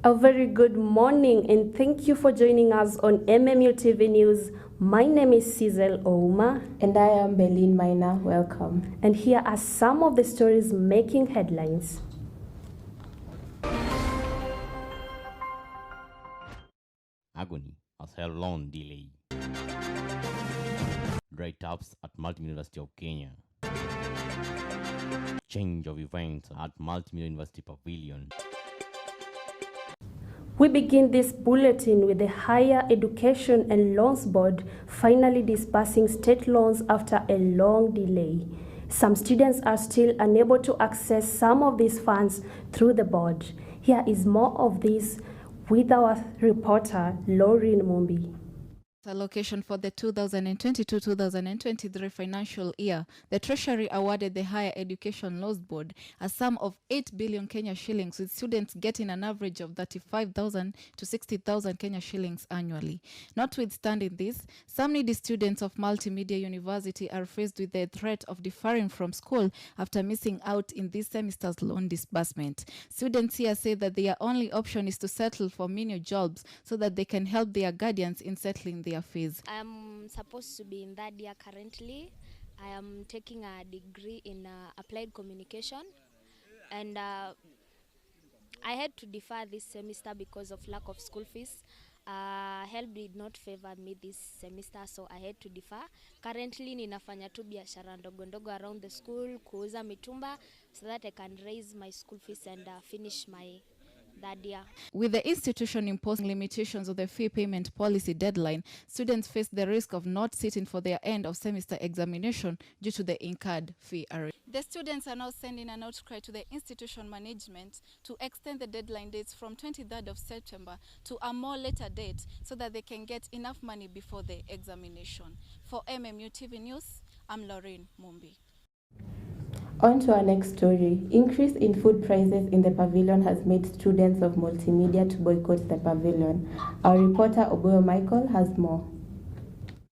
A very good morning and thank you for joining us on MMU TV News. My name is Cecil Ouma. And I am Belin Maina. Welcome. And here are some of the stories making headlines. Agony has held long delay. Dry taps at Multimedia University of Kenya. Change of events at Multimedia University Pavilion. We begin this bulletin with the Higher Education and Loans Board finally disbursing state loans after a long delay. Some students are still unable to access some of these funds through the board. Here is more of this with our reporter, Lauren Mumbi. Allocation for the 2022-2023 financial year, the Treasury awarded the Higher Education Loans Board a sum of 8 billion Kenya shillings, with students getting an average of 35,000 to 60,000 Kenya shillings annually. Notwithstanding this, some needy students of Multimedia University are faced with the threat of deferring from school after missing out in this semester's loan disbursement. Students here say that their only option is to settle for menial jobs so that they can help their guardians in settling their fees. I am supposed to be in that year currently. I am taking a degree in applied communication, and I had to defer this semester because of lack of school fees. Help did not favor me this semester, so I had to defer. Currently ninafanya tu biashara ndogo ndogo around the school, kuuza mitumba, so that I can raise my school fees and finish my that year. With the institution imposing limitations of the fee payment policy deadline, students face the risk of not sitting for their end of semester examination due to the incurred fee arrears. The students are now sending an outcry to the institution management to extend the deadline dates from 23rd of September to a more later date so that they can get enough money before the examination. For MMU TV News, I'm Lauren Mumbi. On to our next story. Increase in food prices in the pavilion has made students of multimedia to boycott the pavilion. Our reporter Oboyo Michael has more.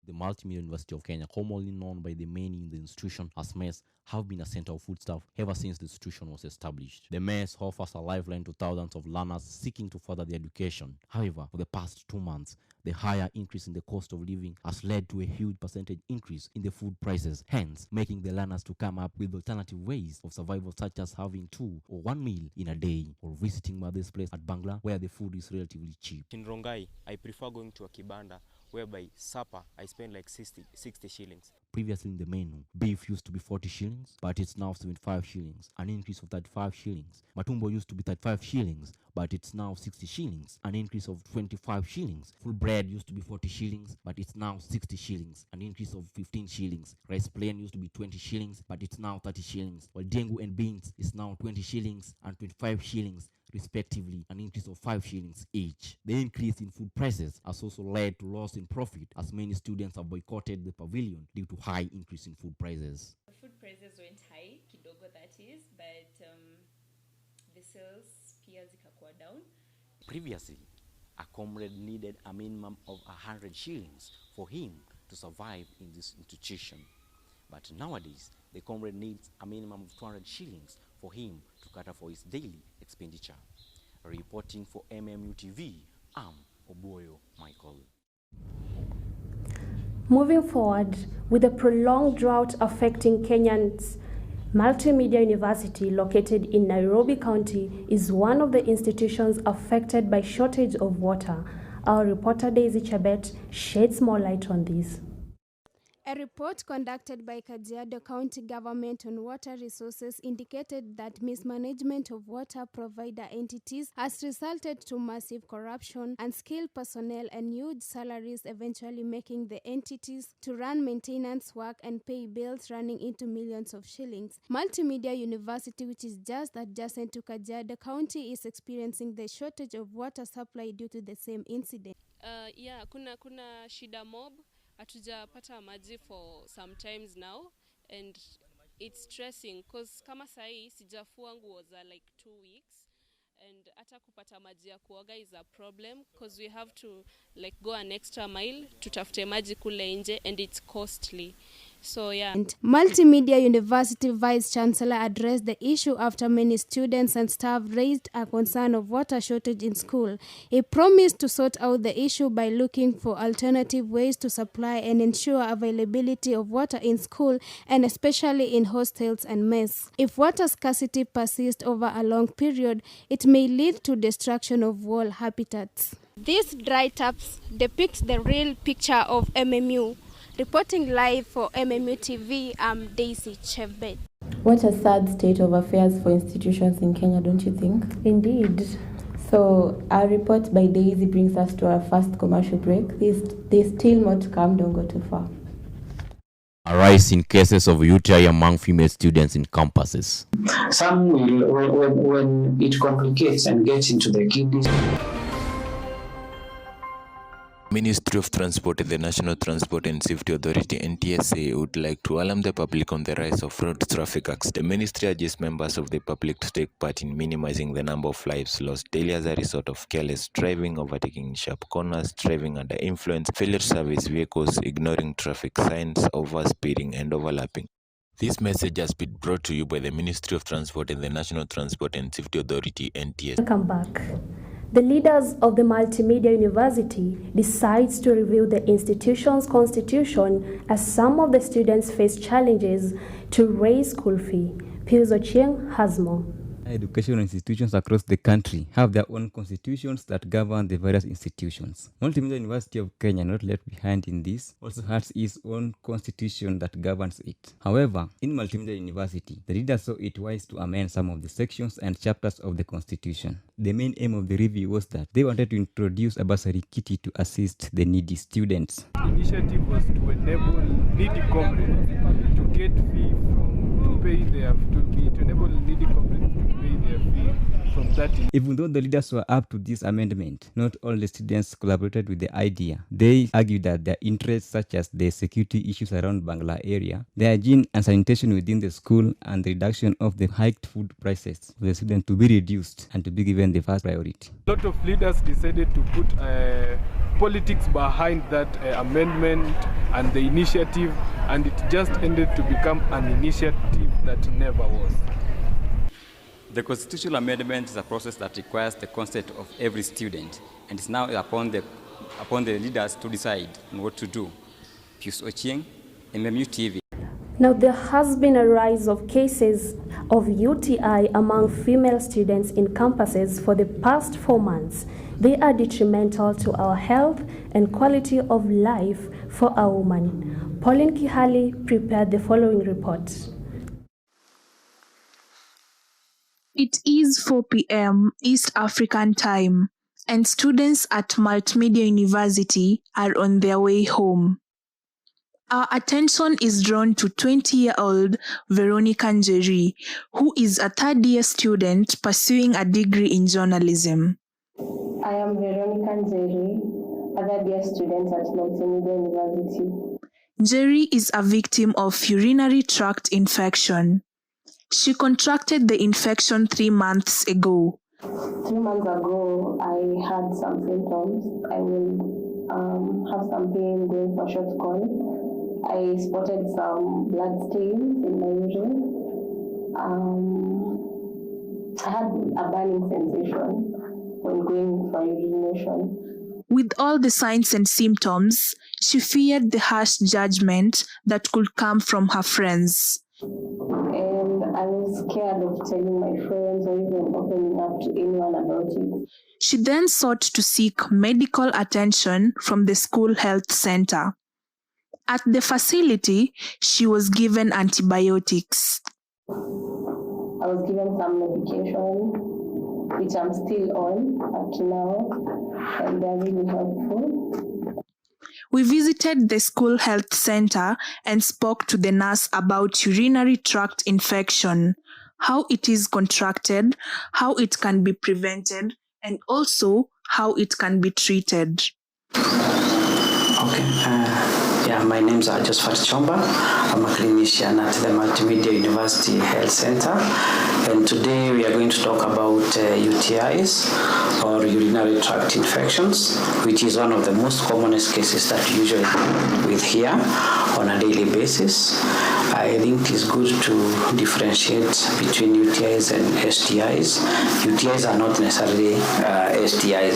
The Multimedia University of Kenya, commonly known by the many in the institution as mess, have been a center of foodstuff ever since the institution was established. The mess offers a lifeline to thousands of learners seeking to further their education. However, for the past 2 months, the higher increase in the cost of living has led to a huge percentage increase in the food prices, hence making the learners to come up with alternative ways of survival, such as having 2 or 1 meal in a day, or visiting mother's place at Bangla, where the food is relatively cheap. In Rongai, I prefer going to a kibanda, whereby supper I spend like 60 shillings. Previously in the menu, beef used to be 40 shillings, but it's now 75 shillings, an increase of 35 shillings. Matumbo used to be 35 shillings, but it's now 60 shillings, an increase of 25 shillings. Full bread used to be 40 shillings, but it's now 60 shillings, an increase of 15 shillings. Rice plain used to be 20 shillings, but it's now 30 shillings. While dengu and beans is now 20 shillings and 25 shillings, respectively, an increase of 5 shillings each. The increase in food prices has also led to loss in profit, as many students have boycotted the pavilion due to high increase in food prices. Food prices went high, kidogo that is, but the sales pia zikakuwa down. Previously, a comrade needed a minimum of 100 shillings for him to survive in this institution. But nowadays, the comrade needs a minimum of 200 shillings for him to cater for his daily expenditure. Reporting for MMU TV, I'm Oboyo Michael. Moving forward, with a prolonged drought affecting Kenyans, Multimedia University, located in Nairobi County, is one of the institutions affected by shortage of water. Our reporter Daisy Chebet sheds more light on this. A report conducted by Kajiado County Government on Water Resources indicated that mismanagement of water provider entities has resulted to massive corruption, unskilled personnel, and huge salaries, eventually making the entities to run maintenance work and pay bills running into millions of shillings. Multimedia University, which is just adjacent to Kajiado County, is experiencing the shortage of water supply due to the same incident. Kuna shida mob. Hatujapata maji for some times now, and it's stressing because kama sahi sijafua nguo za like 2 weeks, and hata kupata maji ya kuoga is a problem because we have to like go an extra mile tutafute maji kule nje, and it's costly. So yeah. Multimedia University Vice Chancellor addressed the issue after many students and staff raised a concern of water shortage in school. He promised to sort out the issue by looking for alternative ways to supply and ensure availability of water in school and especially in hostels and mess. If water scarcity persists over a long period, it may lead to destruction of whole habitats. These dry taps depict the real picture of MMU. Reporting live for MMU TV, I'm Daisy Chebet. What a sad state of affairs for institutions in Kenya, don't you think? Indeed. So, our report by Daisy brings us to our first commercial break. There's still more to come, don't go too far. A rise in cases of UTI among female students in campuses. Some will, when it complicates and gets into the kidneys. Ministry of Transport and the National Transport and Safety Authority (NTSA) would like to alarm the public on the rise of road traffic accidents. The ministry urges members of the public to take part in minimizing the number of lives lost daily as a result of careless driving, overtaking in sharp corners, driving under influence, failure to service vehicles, ignoring traffic signs, overspeeding, and overlapping. This message has been brought to you by the Ministry of Transport and the National Transport and Safety Authority (NTSA). Welcome back. The leaders of the Multimedia University decides to review the institution's constitution as some of the students face challenges to raise school fee. Pius Ochieng has more. Educational institutions across the country have their own constitutions that govern the various institutions. Multimedia University of Kenya, not left behind in this, also has its own constitution that governs it. However, in Multimedia University, the leaders saw it wise to amend some of the sections and chapters of the constitution. The main aim of the review was that they wanted to introduce a bursary kitty to assist the needy students. The initiative was to enable needy comrades to get fee to enable needy comrades to pay their fee from that. Even though the leaders were up to this amendment, not all the students collaborated with the idea. They argued that their interests, such as the security issues around Bangla area, the hygiene and sanitation within the school, and the reduction of the hiked food prices for the students to be reduced and to be given the first priority. A lot of leaders decided to put politics behind that amendment and the initiative, and it just ended to become an initiative that never was. The constitutional amendment is a process that requires the consent of every student, and it's now upon the leaders to decide on what to do. Pius Ochieng, MMU TV. Now, there has been a rise of cases of UTI among female students in campuses for the past 4 months. They are detrimental to our health and quality of life for our women. Pauline Kihali prepared the following report. It is 4 p.m. East African time, and students at Multimedia University are on their way home. Our attention is drawn to 20-year-old Veronica Njeri, who is a third-year student pursuing a degree in journalism. I am Veronica Njeri, a third-year student at Multimedia University. Njeri is a victim of urinary tract infection. She contracted the infection 3 months ago. 3 months ago, I had some symptoms. I will have some pain going for short call. I spotted some blood stains in my urine. I had a burning sensation when going for urination. With all the signs and symptoms, she feared the harsh judgment that could come from her friends. And I was scared of telling my friends or even opening up to anyone about it. She then sought to seek medical attention from the school health center. At the facility, she was given antibiotics. I was given some medication, which I'm still on up to now, and they're really helpful. We visited the school health center and spoke to the nurse about urinary tract infection, how it is contracted, how it can be prevented, and also how it can be treated. Okay. Yeah, my name is Josephat Chomba. I'm a clinician at the Multimedia University Health Center. And today we are going to talk about UTIs or urinary tract infections, which is one of the most commonest cases that we usually deal with here on a daily basis. I think it is good to differentiate between UTIs and STIs. UTIs are not necessarily STIs,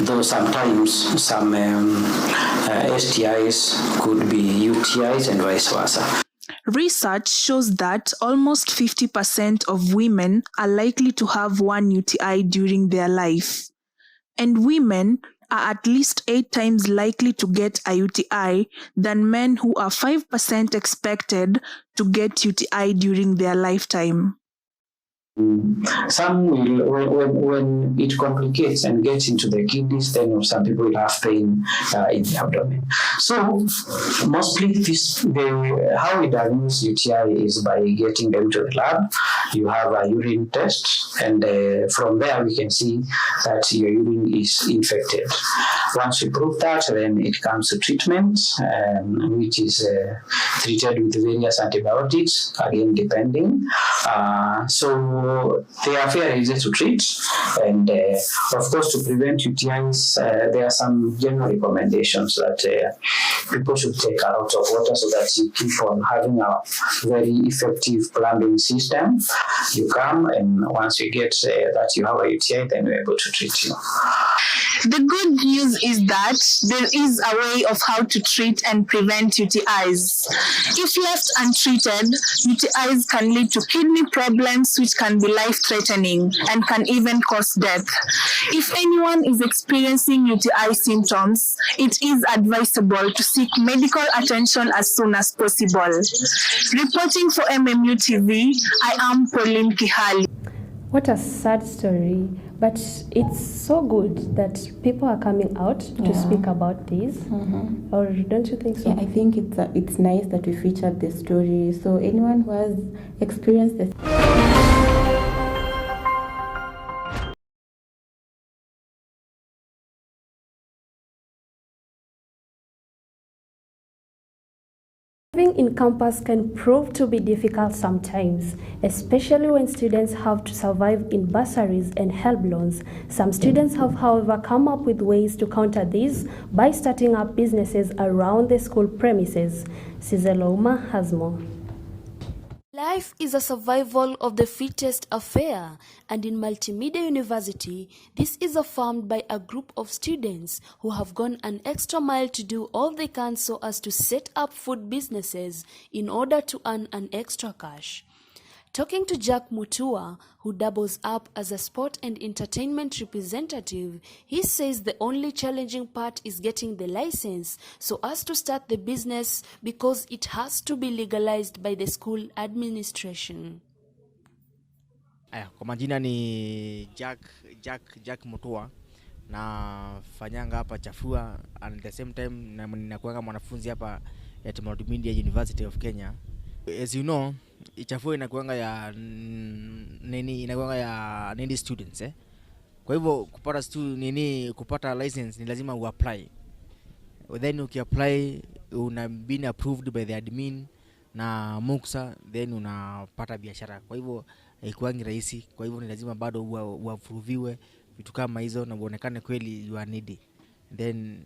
though sometimes some STIs could be UTIs and vice versa. Research shows that almost 50% of women are likely to have one UTI during their life. And women are at least 8 times likely to get a UTI than men, who are 5% expected to get UTI during their lifetime. Some will, when it complicates and gets into the kidneys, then some people will have pain in the abdomen. So mostly how we diagnose UTI is by getting them to the lab. You have a urine test, and from there we can see that your urine is infected. Once we prove that, then it comes to treatment, which is treated with various antibiotics, again depending. So they are very easy to treat, and of course, to prevent UTIs, there are some general recommendations that people should take a lot of water so that you keep on having a very effective plumbing system. You come, and once you get that you have a UTI, then we're able to treat you. The good news is that there is a way of how to treat and prevent UTIs. If left untreated, UTIs can lead to kidney problems, which can be life-threatening and can even cause death. If anyone is experiencing UTI symptoms, it is advisable to seek medical attention as soon as possible. Reporting for MMU TV, I am Pauline Kihali. What a sad story, but it's so good that people are coming out to speak about this. Or don't you think so? Yeah, I think it's nice that we featured the story. So anyone who has experienced this. Living in campus can prove to be difficult sometimes, especially when students have to survive in bursaries and help loans. Some students have, however, come up with ways to counter this by starting up businesses around the school premises. Cizeloma has more. Life is a survival of the fittest affair, and in Multimedia University, this is affirmed by a group of students who have gone an extra mile to do all they can so as to set up food businesses in order to earn an extra cash. Talking to Jack Mutua, who doubles up as a sport and entertainment representative, he says the only challenging part is getting the license so as to start the business, because it has to be legalized by the school administration. Kwa majina ni Jack Mutua, na fanyanga hapa Chafua, and at the same time ninakuanga mwanafunzi hapa at Multimedia University of Kenya. As you know, Chafua inakuanga ya students Kwa hivyo kupata license ni lazima uapply. Then ukiapply been approved by the admin na Muksa, then unapata biashara. Kwa hivyo haikuangi rahisi, kwa hivyo ni lazima bado uapproviwe vitu kama hizo na uonekane kweli you are needy. Then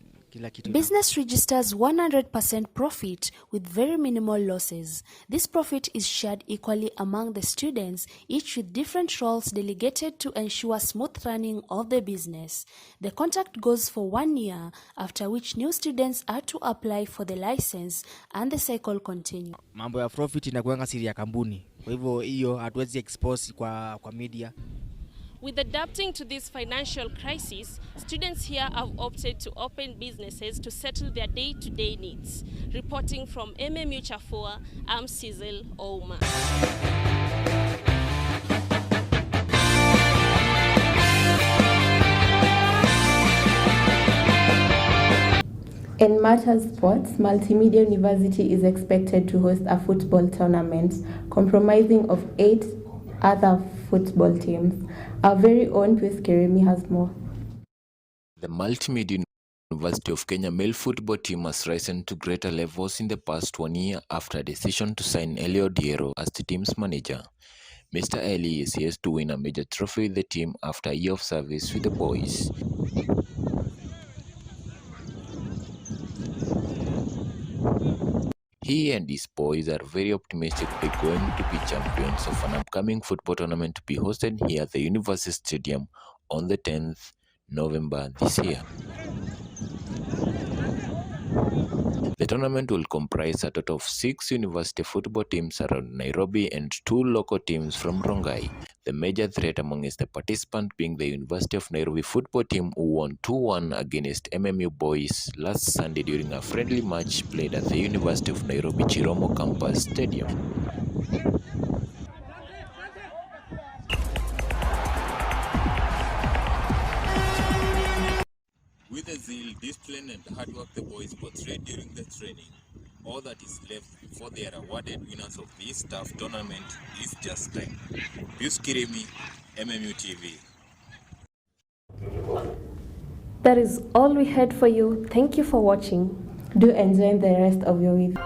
business registers 100% profit with very minimal losses. This profit is shared equally among the students, each with different roles delegated to ensure smooth running of the business. The contract goes for 1 year, after which new students are to apply for the license and the cycle continues. Mambo ya profit inakuanga siri ya kampuni. Kwa hivyo hiyo hatuwezi expose kwa media. With adapting to this financial crisis, students here have opted to open businesses to settle their day-to-day needs. Reporting from MMU Chafua, I'm Cecil Ouma. In matters sports, Multimedia University is expected to host a football tournament comprising of 8 other football teams. Our very own Chris Keremi has more. The Multimedia University of Kenya male football team has risen to greater levels in the past 1 year after a decision to sign Elio Diero as the team's manager. Mr. Eli is here to win a major trophy with the team after a year of service with the boys. He and his boys are very optimistic they're going to be champions of an upcoming football tournament to be hosted here at the University Stadium on the 10th November this year. The tournament will comprise a total of 6 university football teams around Nairobi and 2 local teams from Rongai. The major threat amongst the participants being the University of Nairobi football team who won 2-1 against MMU boys last Sunday during a friendly match played at the University of Nairobi Chiromo Campus Stadium. With the zeal, discipline and hard work the boys portrayed during the training, all that is left before they are awarded winners of this tough tournament is just time. Pius Kirimi, MMU TV. That is all we had for you. Thank you for watching. Do enjoy the rest of your week.